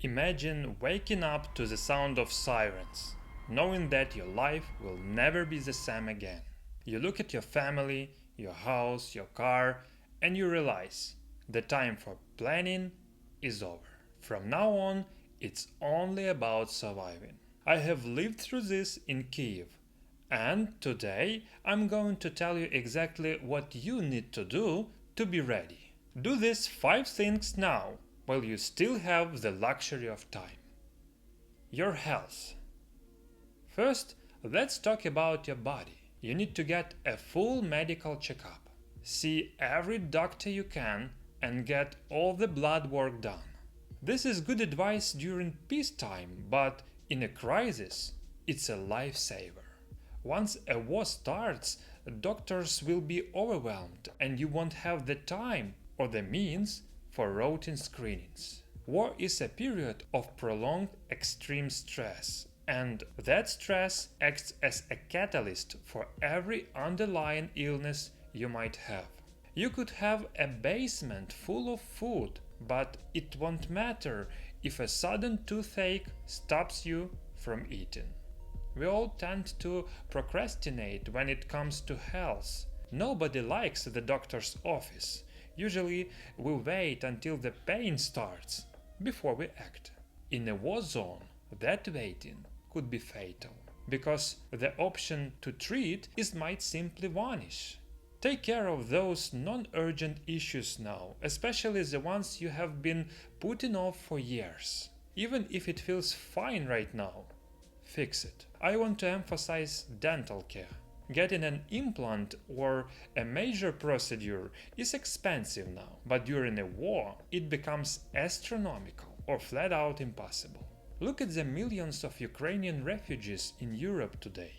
Imagine waking up to the sound of sirens, knowing that your life will never be the same again. You look at your family, your house, your car, and you realize the time for planning is over. From now on, it's only about surviving. I have lived through this in Kyiv, and today I'm going to tell you exactly what you need to do to be ready. Do these 5 things now while you still have the luxury of time. Your health. First, let's talk about your body. You need to get a full medical checkup. See every doctor you can and get all the blood work done. This is good advice during peacetime, but in a crisis, it's a lifesaver. Once a war starts, doctors will be overwhelmed and you won't have the time or the means for routine screenings. War is a period of prolonged extreme stress, and that stress acts as a catalyst for every underlying illness you might have. You could have a basement full of food, but it won't matter if a sudden toothache stops you from eating. We all tend to procrastinate when it comes to health. Nobody likes the doctor's office. Usually, we wait until the pain starts before we act. In a war zone, that waiting could be fatal, because the option to treat might simply vanish. Take care of those non-urgent issues now, especially the ones you have been putting off for years. Even if it feels fine right now, fix it. I want to emphasize dental care. Getting an implant or a major procedure is expensive now, but during a war it becomes astronomical or flat out impossible. Look at the millions of Ukrainian refugees in Europe today.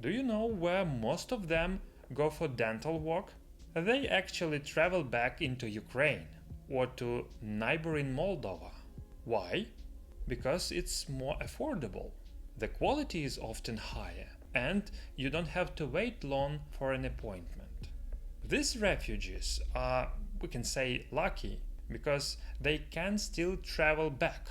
Do you know where most of them go for dental work? They actually travel back into Ukraine or to neighboring Moldova. Why? Because it's more affordable. The quality is often higher, and you don't have to wait long for an appointment. These refugees are, we can say, lucky because they can still travel back.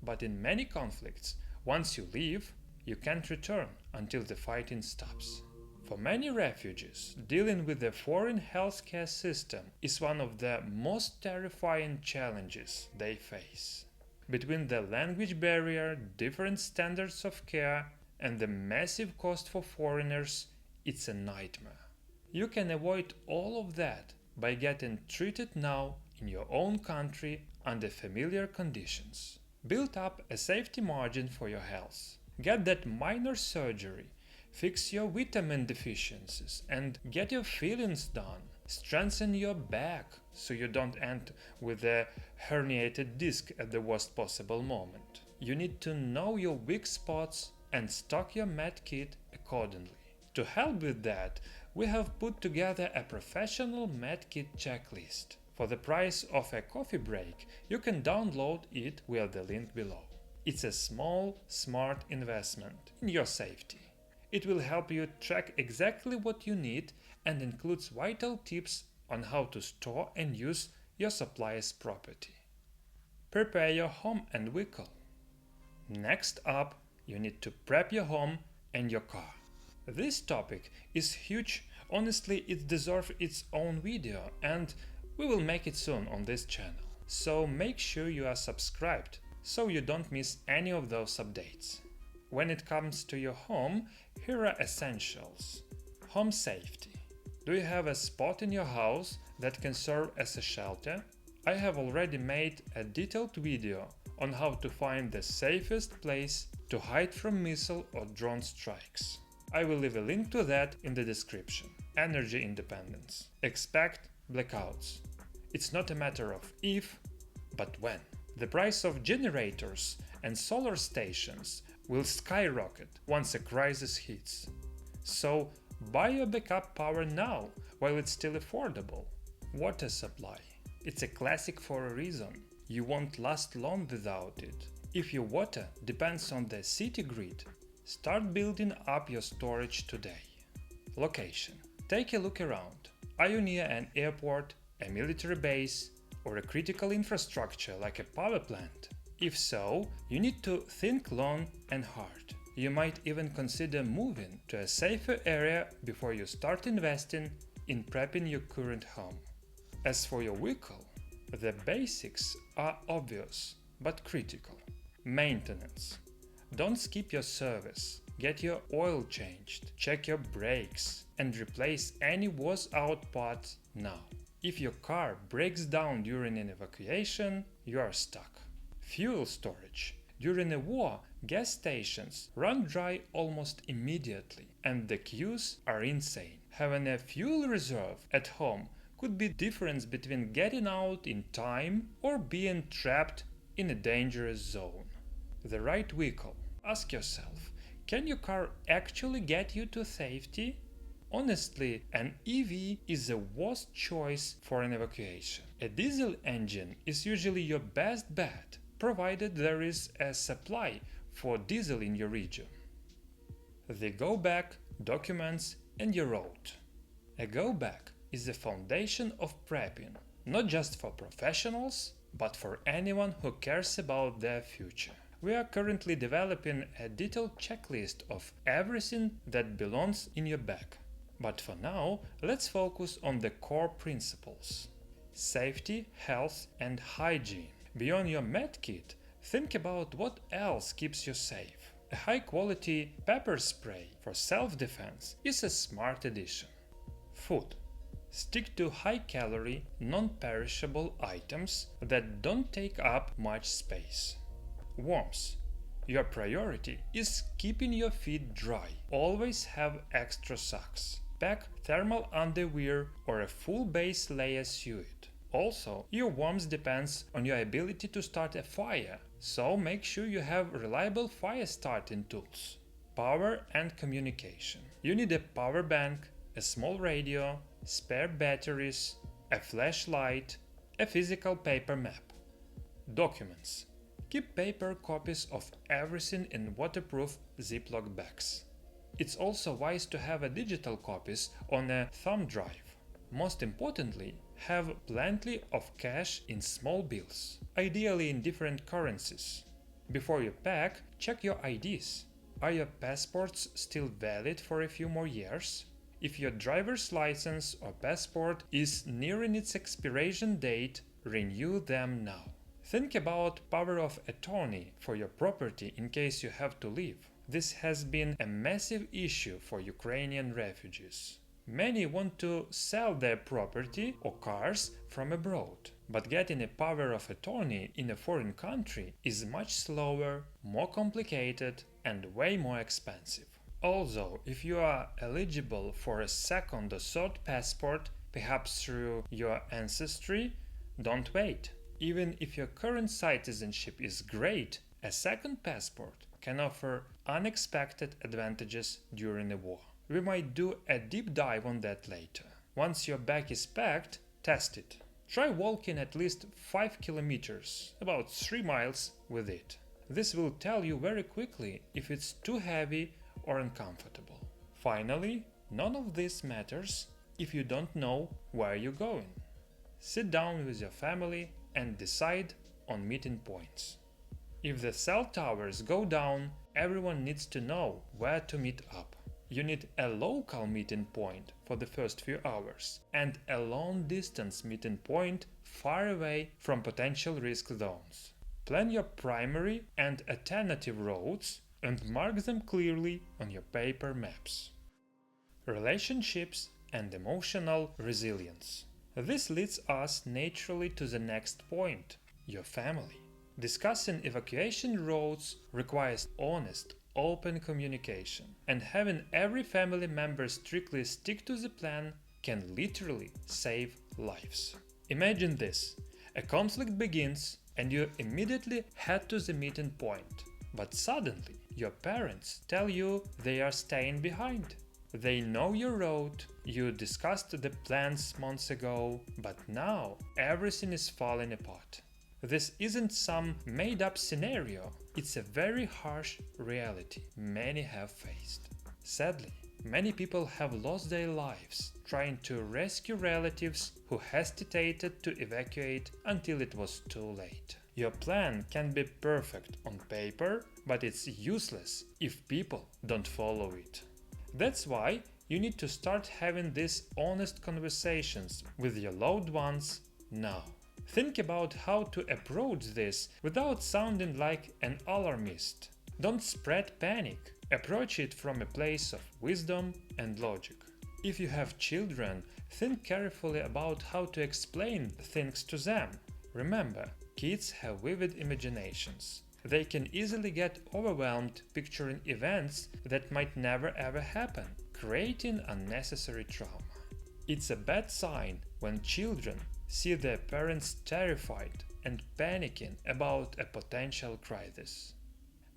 But in many conflicts, once you leave, you can't return until the fighting stops. For many refugees, dealing with the foreign healthcare system is one of the most terrifying challenges they face. Between the language barrier, different standards of care, and the massive cost for foreigners, it's a nightmare. You can avoid all of that by getting treated now in your own country under familiar conditions. Build up a safety margin for your health. Get that minor surgery, fix your vitamin deficiencies, and get your fillings done. Strengthen your back so you don't end with a herniated disc at the worst possible moment. You need to know your weak spots and stock your med kit accordingly. To help with that, we have put together a professional med kit checklist. For the price of a coffee break, you can download it via the link below. It's a small, smart investment in your safety. It will help you track exactly what you need and includes vital tips on how to store and use your supplier's property. Prepare your home and vehicle. Next up, you need to prep your home and your car. This topic is huge. Honestly, it deserves its own video, and we will make it soon on this channel. So make sure you are subscribed so you don't miss any of those updates. When it comes to your home, here are essentials. Home safety. Do you have a spot in your house that can serve as a shelter? I have already made a detailed video on how to find the safest place to hide from missile or drone strikes. I will leave a link to that in the description. Energy independence. Expect blackouts. It's not a matter of if, but when. The price of generators and solar stations will skyrocket once a crisis hits. So buy your backup power now while it's still affordable. Water supply. It's a classic for a reason. You won't last long without it. If your water depends on the city grid, start building up your storage today. Location. Take a look around. Are you near an airport, a military base, or a critical infrastructure like a power plant? If so, you need to think long and hard. You might even consider moving to a safer area before you start investing in prepping your current home. As for your vehicle, the basics are obvious but critical. Maintenance. Don't skip your service. Get your oil changed, check your brakes, and replace any was-out parts now. If your car breaks down during an evacuation, you are stuck. Fuel storage. During a war, gas stations run dry almost immediately, and the queues are insane. Having a fuel reserve at home could be the difference between getting out in time or being trapped in a dangerous zone. The right vehicle. Ask yourself, can your car actually get you to safety? Honestly, an EV is the worst choice for an evacuation. A diesel engine is usually your best bet, provided there is a supply for diesel in your region. The go bag, documents, and your road. A go bag is the foundation of prepping, not just for professionals, but for anyone who cares about their future. We are currently developing a detailed checklist of everything that belongs in your bag. But for now, let's focus on the core principles: safety, health, and hygiene. Beyond your medkit, think about what else keeps you safe. A high-quality pepper spray for self-defense is a smart addition. Food. Stick to high-calorie, non-perishable items that don't take up much space. Warmth. Your priority is keeping your feet dry. Always have extra socks. Pack thermal underwear or a full base layer suit. Also, your warmth depends on your ability to start a fire, so make sure you have reliable fire starting tools. Power and communication. You need a power bank, a small radio, spare batteries, a flashlight, a physical paper map. Documents. Keep paper copies of everything in waterproof Ziploc bags. It's also wise to have a digital copies on a thumb drive. Most importantly, have plenty of cash in small bills, ideally in different currencies. Before you pack, check your IDs. Are your passports still valid for a few more years? If your driver's license or passport is nearing its expiration date, renew them now. Think about power of attorney for your property in case you have to leave. This has been a massive issue for Ukrainian refugees. Many want to sell their property or cars from abroad, but getting a power of attorney in a foreign country is much slower, more complicated, and way more expensive. Also, if you are eligible for a second or third passport, perhaps through your ancestry, don't wait. Even if your current citizenship is great, a second passport can offer unexpected advantages during a war. We might do a deep dive on that later. Once your bag is packed, test it. Try walking at least 5 kilometers, about 3 miles, with it. This will tell you very quickly if it's too heavy or uncomfortable. Finally, none of this matters if you don't know where you're going. Sit down with your family and decide on meeting points. If the cell towers go down, everyone needs to know where to meet up. You need a local meeting point for the first few hours and a long-distance meeting point far away from potential risk zones. Plan your primary and alternative routes and mark them clearly on your paper maps. Relationships and emotional resilience. This leads us naturally to the next point: your family. Discussing evacuation routes requires honest, open communication, and having every family member strictly stick to the plan can literally save lives. Imagine this: a conflict begins and you immediately head to the meeting point, but suddenly your parents tell you they are staying behind. They know your route, you discussed the plans months ago, but now everything is falling apart. This isn't some made-up scenario, it's a very harsh reality many have faced. Sadly, many people have lost their lives trying to rescue relatives who hesitated to evacuate until it was too late. Your plan can be perfect on paper, but it's useless if people don't follow it. That's why you need to start having these honest conversations with your loved ones now. Think about how to approach this without sounding like an alarmist. Don't spread panic. Approach it from a place of wisdom and logic. If you have children, think carefully about how to explain things to them. Remember, kids have vivid imaginations. They can easily get overwhelmed picturing events that might never ever happen, creating unnecessary trauma. It's a bad sign when children see their parents terrified and panicking about a potential crisis.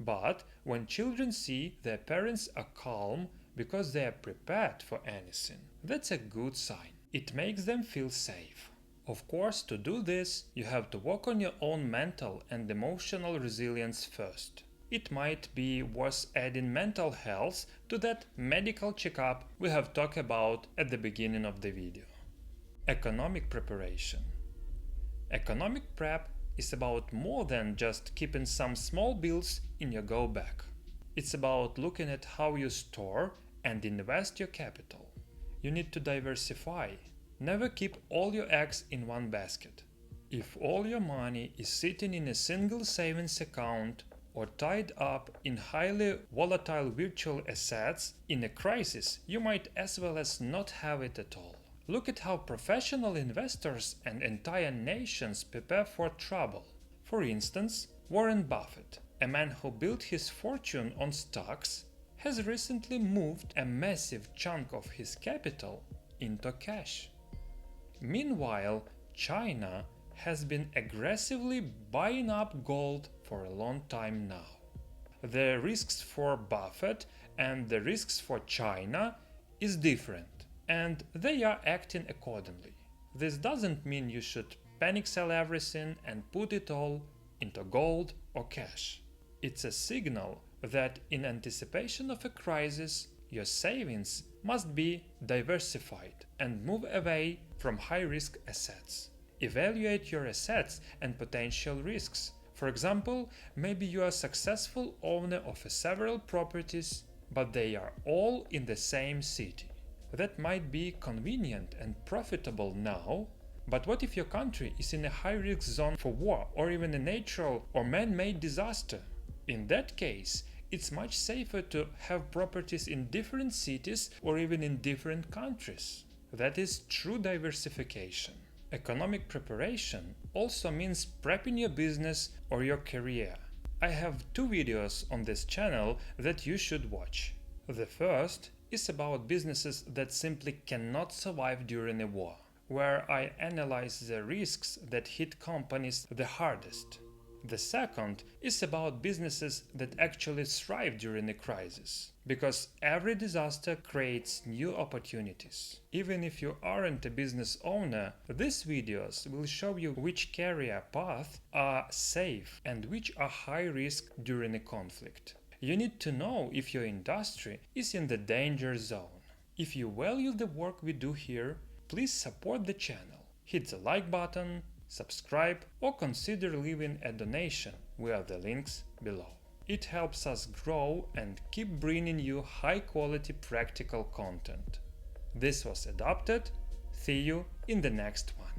But when children see their parents are calm because they are prepared for anything, that's a good sign. It makes them feel safe. Of course, to do this, you have to work on your own mental and emotional resilience first. It might be worth adding mental health to that medical checkup we have talked about at the beginning of the video. Economic preparation. Economic prep is about more than just keeping some small bills in your go bag. It's about looking at how you store and invest your capital. You need to diversify. Never keep all your eggs in one basket. If all your money is sitting in a single savings account or tied up in highly volatile virtual assets, in a crisis you might as well as not have it at all. Look at how professional investors and entire nations prepare for trouble. For instance, Warren Buffett, a man who built his fortune on stocks, has recently moved a massive chunk of his capital into cash. Meanwhile, China has been aggressively buying up gold for a long time now. The risks for Buffett and the risks for China is different, and they are acting accordingly. This doesn't mean you should panic sell everything and put it all into gold or cash. It's a signal that in anticipation of a crisis, your savings must be diversified and move away from high-risk assets. Evaluate your assets and potential risks. For example, maybe you are a successful owner of several properties, but they are all in the same city. That might be convenient and profitable now, but what if your country is in a high-risk zone for war or even a natural or man-made disaster? In that case, it's much safer to have properties in different cities or even in different countries. That is true diversification. Economic preparation also means prepping your business or your career. I have 2 videos on this channel that you should watch. The first is about businesses that simply cannot survive during a war, where I analyze the risks that hit companies the hardest. The second is about businesses that actually thrive during a crisis, because every disaster creates new opportunities. Even if you aren't a business owner, these videos will show you which career paths are safe and which are high risk during a conflict. You need to know if your industry is in the danger zone. If you value the work we do here, please support the channel. Hit the like button, subscribe, or consider leaving a donation via the links below. It helps us grow and keep bringing you high-quality practical content. This was Adopted. See you in the next one.